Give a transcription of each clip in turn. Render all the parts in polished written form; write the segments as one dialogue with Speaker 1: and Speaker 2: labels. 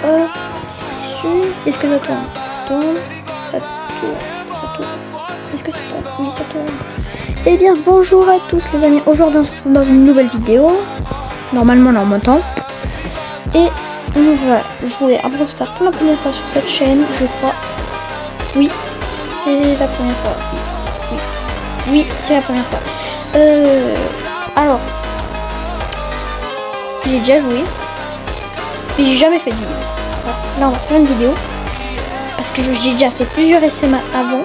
Speaker 1: Hop, c'est dessus. Est-ce que ça tourne? Ça tourne. Ça tourne. Ça tourne. Est-ce que ça tourne? Oui, ça tourne. Eh bien, bonjour à tous les amis. Aujourd'hui, on se retrouve dans une nouvelle vidéo. Normalement, là, en montant. Et on va jouer à Brawl Stars pour la première fois sur cette chaîne, je crois. Oui, c'est la première fois. Oui, c'est la première fois. Alors, j'ai déjà joué, mais j'ai jamais fait de vidéo. Alors, là, on va faire une vidéo parce que j'ai déjà fait plusieurs SMA avant.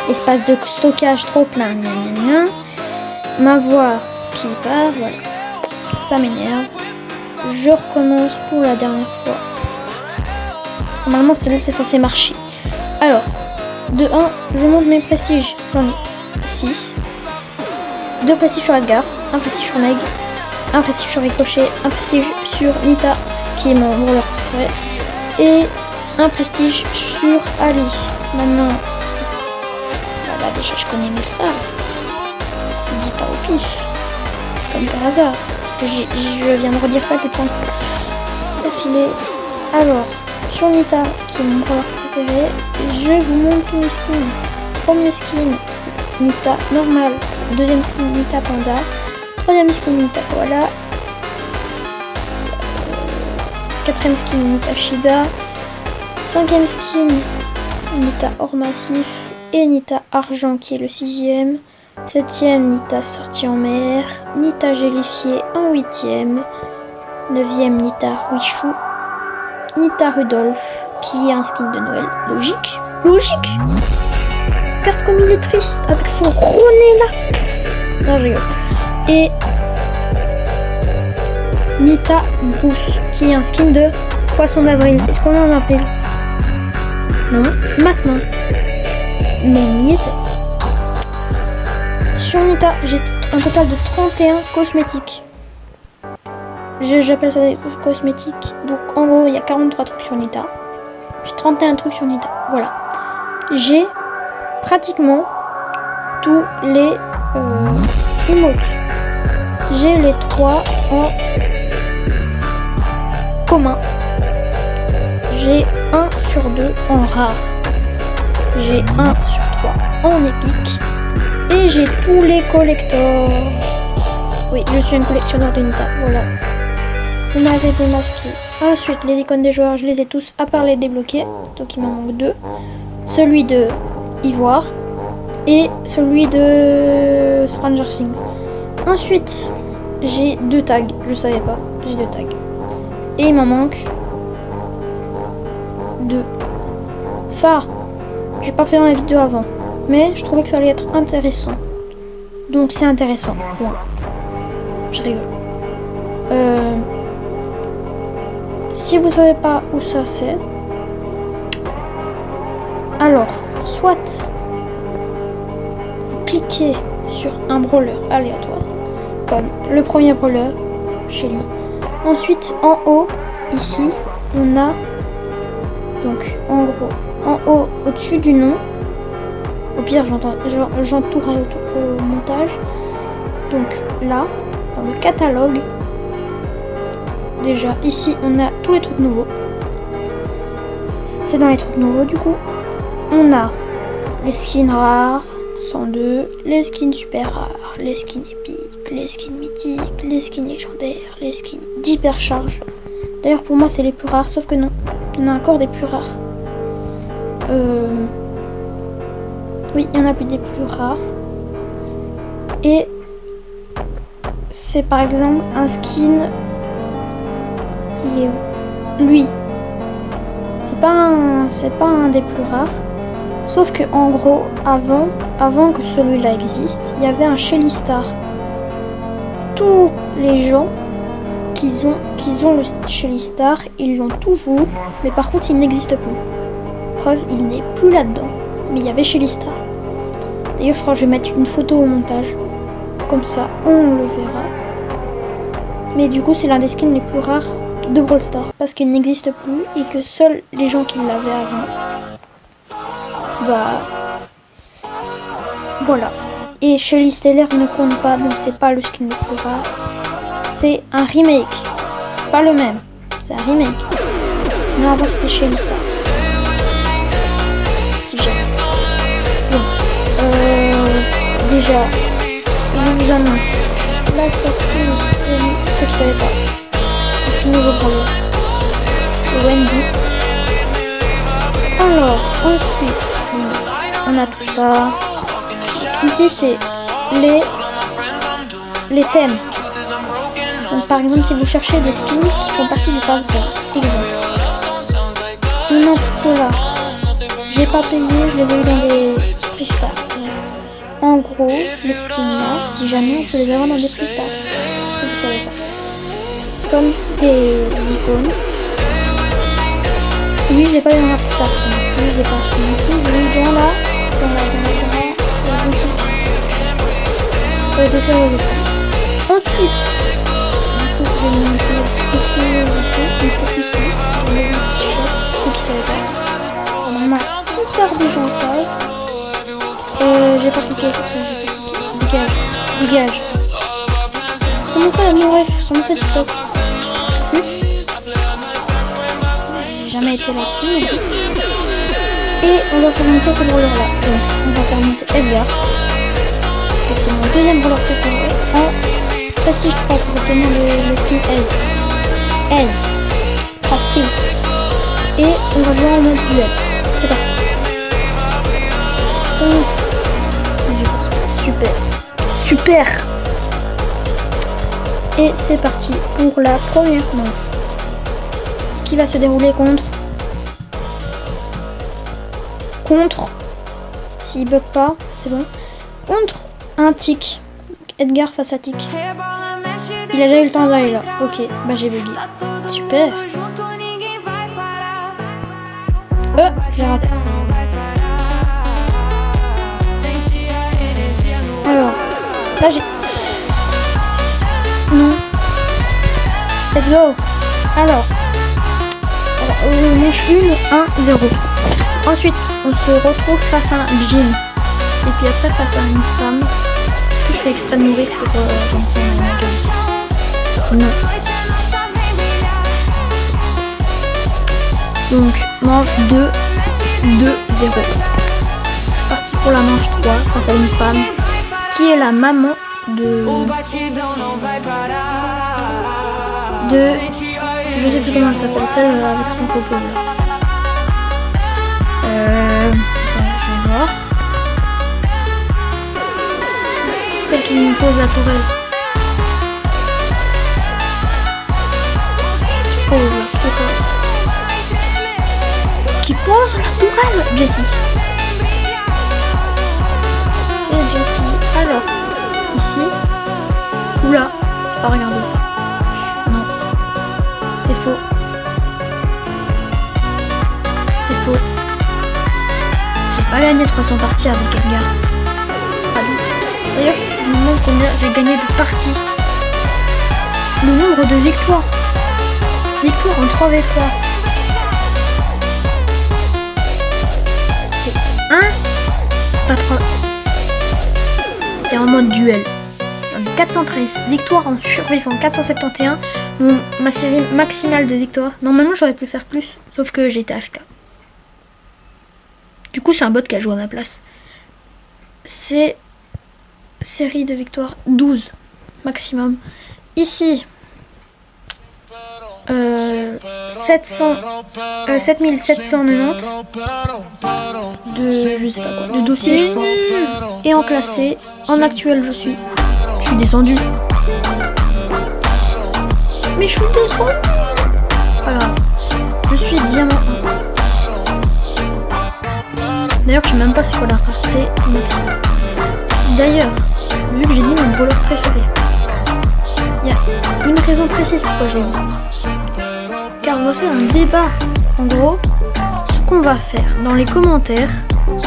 Speaker 1: Espace de stockage trop plein. Ma voix qui part, voilà. Ça m'énerve. Je recommence pour la dernière fois. Normalement, celle-là, c'est censé marcher. Alors, de 1, je monte mes prestiges. J'en ai 6. 2 prestiges sur Edgar, 1 prestige sur Meg, 1 prestige sur Ricochet, 1 prestige sur Nita, qui est mon brawler préféré, et 1 prestige sur Ali. Maintenant, voilà, déjà je connais mes phrases. Je dis pas au pif, comme par hasard, parce que je viens de redire ça plus de 5 fois d'affilée. Alors, sur Nita, qui est mon brawler préféré, je vous montre tous mes skins. Premier skin, Nita normal. Deuxième skin, Nita Panda. Troisième skin, Nita Koala. Quatrième skin, Nita Shiba. Cinquième skin, Nita Or Massif. Et Nita Argent qui est le 6ème. 7ème, Nita Sortie en mer. Nita Gélifié en 8ème. 9ème, Nita Ruichou. Nita Rudolph qui est un skin de Noël. Logique. Logique. Regarde comme il est triste avec son gros nez là. Non, je rigole. Et Nita Bruce qui est un skin de Poisson d'avril. Est-ce qu'on est en avril? Non, maintenant. Mais on y était. Sur Nita, j'ai un total de 31 cosmétiques. J'appelle ça des cosmétiques. Donc en gros, il y a 43 trucs sur Nita. J'ai 31 trucs sur Nita. Voilà. J'ai pratiquement tous les emotes. J'ai les 3 en commun. J'ai 1 sur 2 en rare. J'ai 1 sur 3 en épique. Et j'ai tous les collectors. Oui, je suis un collectionneur de Nita. Voilà. Vous m'avez démasqué. Ensuite, les icônes des joueurs, je les ai tous à part les débloqués. Donc il m'en manque 2. Celui de Ivoire et celui de Stranger Things. Ensuite, j'ai 2 tags. Je savais pas. J'ai 2 tags. Et il m'en manque 2. Ça, j'ai pas fait dans la vidéo avant. Mais je trouvais que ça allait être intéressant. Donc c'est intéressant. Point. Je rigole. Si vous savez pas où ça c'est, alors soit vous cliquez sur un brawler aléatoire, comme le premier brawler, Shelly. Ensuite en haut, ici, on a donc en gros, en haut, au-dessus du nom. Au pire, j'entourerai au montage. Donc là, dans le catalogue, déjà ici, on a tous les trucs nouveaux. C'est dans les trucs nouveaux du coup. On a les skins rares, 102, les skins super rares, les skins épiques, les skins mythiques, les skins légendaires, les skins d'hypercharge. D'ailleurs, pour moi, c'est les plus rares, sauf que non, il y en a encore des plus rares. Oui, il y en a plus des plus rares. Et c'est par exemple un skin. Il est où? Lui. C'est pas un des plus rares. Sauf que en gros, avant que celui-là existe, il y avait un Shelly Star. Tous les gens qui ont le Shelly Star, ils l'ont toujours, mais par contre il n'existe plus. Preuve, il n'est plus là-dedans. Mais il y avait Shelly Star. D'ailleurs, je crois que je vais mettre une photo au montage. Comme ça, on le verra. Mais du coup, c'est l'un des skins les plus rares de Brawl Stars. Parce qu'il n'existe plus et que seuls les gens qui l'avaient avant. Bah. Voilà. Et Shelly Stellaire ne compte pas, donc c'est pas le skin le plus rare. C'est un remake. C'est pas le même. C'est un remake. Sinon avant c'était Shelly Star. Si jamais. Bon. Déjà, je vous annonce la sortie de ceux qui ne savaient pas. Ce nouveau brawler. C'est Wendy. Alors, ensuite, on a tout ça. Ici, c'est les thèmes. Donc, par exemple, si vous cherchez des skins qui font partie du passeport, exemple. On a tout là. J'ai pas payé, je les ai eu dans des freestars. En gros, les skins là, si jamais on peut les avoir dans des freestars. Si vous savez ça. Comme des icônes. Lui, je l'ai pas eu dans la freestar. Lui, je l'ai pas acheté non plus. Je l'ai eu dans la boutique. Ensuite, du coup, je vais vous montrer donc c'est ici. On a vu le t-shirt, ceux qui savaient pas. Normalement, la plupart des gens savent. J'ai pas cliqué sur ça, Dégage. Comment ça, mon ref? Comment ça, TikTok? J'ai jamais été là-dessus. Et on va faire monter ce brawler là. Donc, on va faire monter Edgar. Parce que c'est mon deuxième brawler préféré. En prestige 3 pour obtenir le skin Aise. Facile. Et on va jouer en mode duel. C'est parti. Super. Et c'est parti pour la première manche. Qui va se dérouler contre, s'il bug pas, c'est bon, contre un tic. Edgar face à tic. Il a déjà eu le temps d'aller là. Ok, bah j'ai bugué. Super. J'ai raté. Alors, là j'ai... Non. Let's go. Alors manche 1, 1-0. Ensuite, on se retrouve face à un Jin. Et puis après face à une femme. Est-ce que je fais exprès de mourir pour lancer un game? Non. Donc, manche 2, 2-0. Parti pour la manche 3 face à une femme qui est la maman de... Je sais plus comment elle s'appelle, celle avec son copain là. Attends, je vais voir. Celle qui me pose la tourelle. Qui pose la tourelle, Jessie. C'est Jessie. Alors, ici. Oula, c'est pas regarder ça. Non. C'est faux. J'ai pas gagné 300 parties avec Edgar. D'ailleurs, je me demande combien j'ai gagné de parties. Le nombre de victoires. Victoire en 3 victoires. C'est 1. Pas 3. C'est en mode duel. 413 victoires en survivant 471. Ma série maximale de victoires. Normalement j'aurais pu faire plus, sauf que j'étais AFK. Du coup c'est un bot qui a joué à ma place. C'est série de victoires 12 maximum. Ici 7790 de je sais pas quoi, de dossiers je crois. Et en classé, en actuel je suis descendu. Mais je suis descendu. Pas grave. Je suis diamant 1. D'ailleurs je sais même pas c'est quoi la rareté maximum. D'ailleurs, vu que j'ai dit mon brawler préféré, il y a une raison précise pourquoi je l'ai dit. Car on va faire un débat. En gros, ce qu'on va faire dans les commentaires,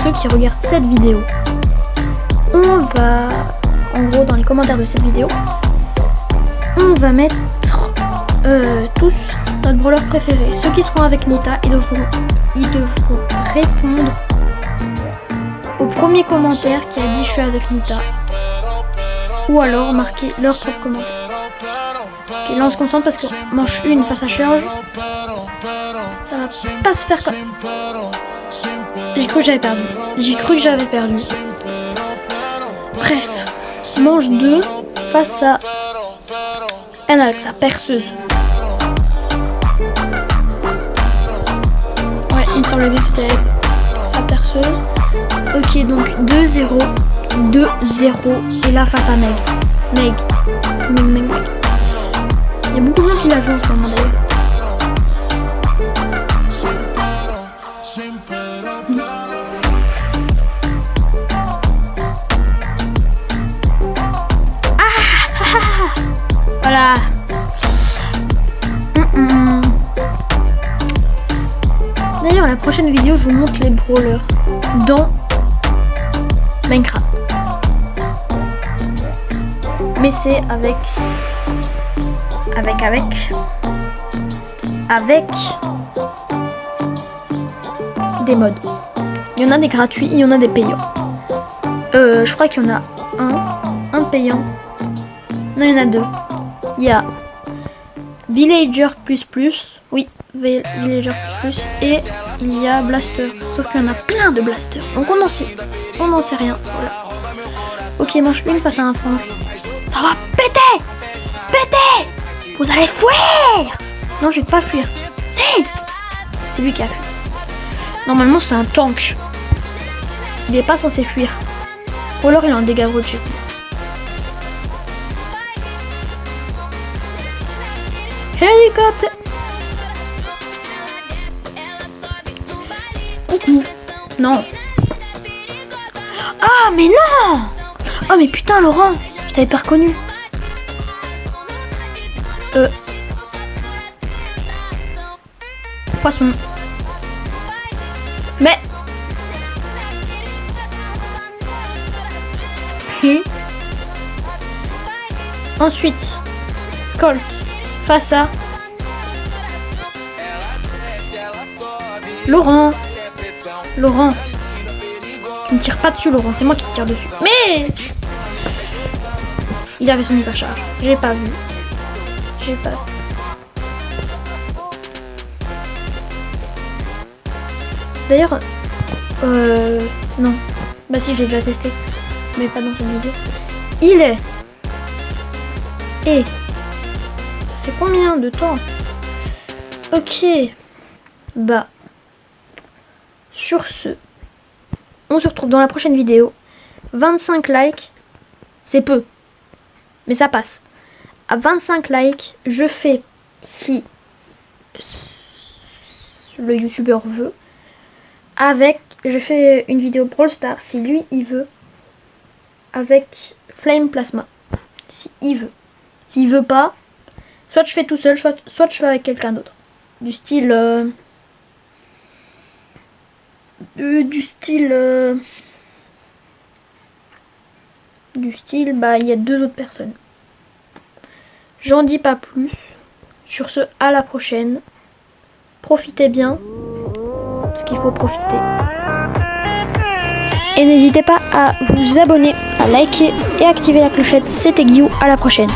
Speaker 1: ceux qui regardent cette vidéo, on va, en gros dans les commentaires de cette vidéo, on va mettre tous notre brawler préféré. Ceux qui seront avec Nita, ils devront répondre au premier commentaire qui a dit je suis avec Nita, ou alors marquer leur propre commentaire. Ok, là on se concentre parce que manche 1 face à charge. Ça va pas se faire comme... J'ai cru que j'avais perdu. J'ai cru que j'avais perdu. Bref. Manche 2 face à elle avec sa perceuse. Ouais, il me semblait bien que c'était avec sa perceuse. Ok, donc 2-0. 2-0. Et là face à Meg. Meg. Il y a beaucoup de gens qui la jouent en ce moment d'ailleurs. Voilà. D'ailleurs, la prochaine vidéo, je vous montre les brawlers dans Minecraft. Mais c'est avec des mods. Il y en a des gratuits, il y en a des payants. Je crois qu'il y en a un payant. Non, il y en a deux. Il y a Villager plus. Oui, Villager plus. Et il y a Blaster. Sauf qu'il y en a plein de Blasters. Donc on n'en sait rien. Voilà. Ok, manche 1 face à un franc. Ça va péter! Péter! Vous allez fuir! Non, je vais pas fuir. Si! C'est lui qui a fui. Normalement, c'est un tank. Il est pas censé fuir. Ou alors il a un dégât rocher. Hélicoptère. Non. Ah mais non. Oh mais putain Laurent, je t'avais pas reconnu. Poisson. Mais ensuite Colt face à Laurent. Tu me tires pas dessus Laurent, c'est moi qui te tire dessus. Mais il avait son hyper charge. J'ai pas vu. D'ailleurs, non. Bah si, je l'ai déjà testé, mais pas dans cette vidéo. Il est. Et ça fait combien de temps? Ok. Bah. Sur ce, on se retrouve dans la prochaine vidéo. 25 likes, c'est peu, mais ça passe. À 25 likes, je fais, si le youtubeur veut, je fais une vidéo Brawl Stars, si lui il veut, avec Flame Plasma, si il veut. S'il veut pas, soit je fais tout seul, soit je fais avec quelqu'un d'autre. Du style, bah il y a 2 autres personnes. J'en dis pas plus. Sur ce, à la prochaine. Profitez bien, parce qu'il faut profiter. Et n'hésitez pas à vous abonner, à liker et activer la clochette. C'était Guillou, à la prochaine.